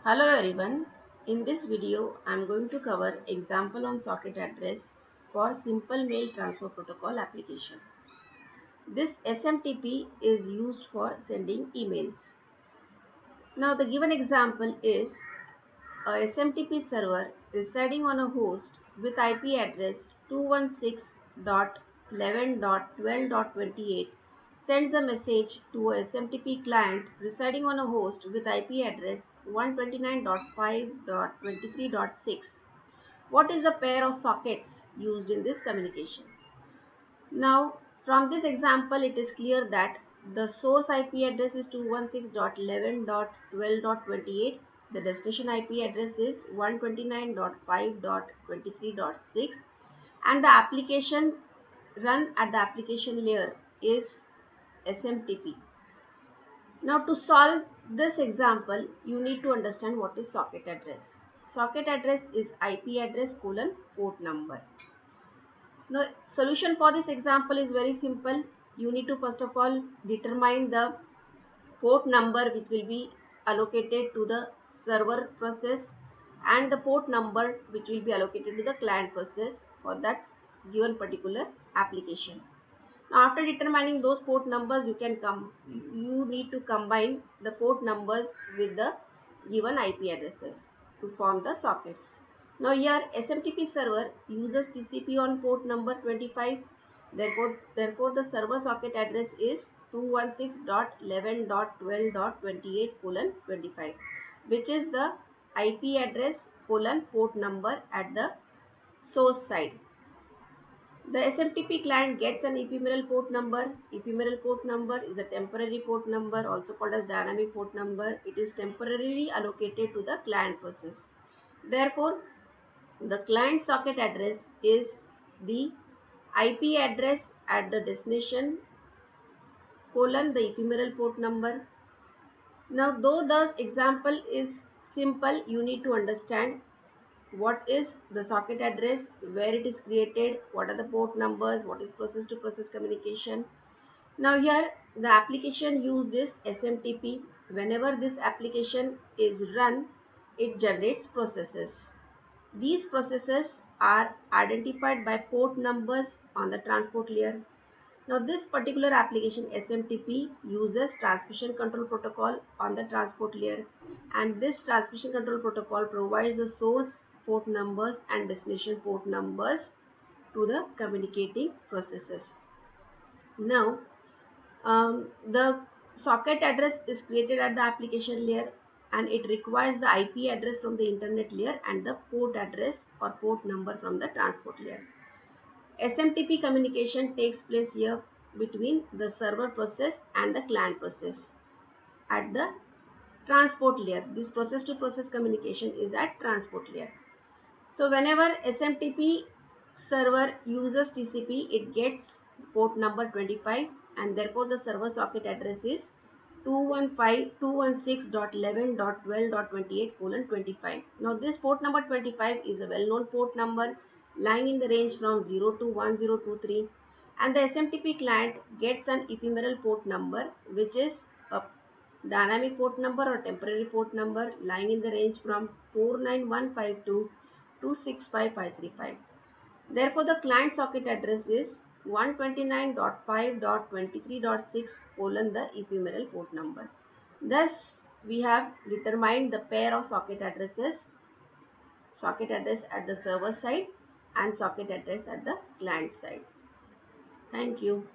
Hello everyone. In this video, I am going to cover example on socket address for simple mail transfer protocol application. This SMTP is used for sending emails. Now the given example is a SMTP server residing on a host with IP address 216.11.12.28 sends a message to a SMTP client residing on a host with IP address 129.5.23.6. What is the pair of sockets used in this communication? Now, from this example, it is clear that the source IP address is 216.11.12.28. The destination IP address is 129.5.23.6, and the application run at the application layer is SMTP. Now, to solve this example, you need to understand what is socket address. Socket address is IP address colon port number. Now, solution for this example is very simple. You need to first of all determine the port number which will be allocated to the server process and the port number which will be allocated to the client process for that given particular application. Now, after determining those port numbers, you need to combine the port numbers with the given IP addresses to form the sockets. Now here SMTP server uses TCP on port number 25. Therefore the server socket address is 216.11.12.28:25, which is the IP address colon port number at the source side. The SMTP client gets an ephemeral port number. Ephemeral port number is a temporary port number, also called as dynamic port number. It is temporarily allocated to the client process. Therefore, the client socket address is the IP address at the destination colon the ephemeral port number. Now, though the example is simple, you need to understand what is the socket address, where it is created, what are the port numbers, what is process to process communication. Now here the application use this SMTP. Whenever this application is run, it generates processes. These processes are identified by port numbers on the transport layer. Now this particular application SMTP uses transmission control protocol on the transport layer, and this transmission control protocol provides the source port numbers and destination port numbers to the communicating processes. Now the socket address is created at the application layer, and it requires the IP address from the internet layer and the port address or port number from the transport layer. SMTP communication takes place here between the server process and the client process at the transport layer. This process to process communication is at transport layer. So whenever SMTP server uses TCP, it gets port number 25, and therefore the server socket address is 216.11.12.28:25. Now this port number 25 is a well-known port number lying in the range from 0 to 1023, and the SMTP client gets an ephemeral port number which is a dynamic port number or temporary port number lying in the range from 49152 to 65535. Therefore, the client socket address is 129.5.23.6 colon the ephemeral port number. Thus, we have determined the pair of socket addresses, socket address at the server side and socket address at the client side. Thank you.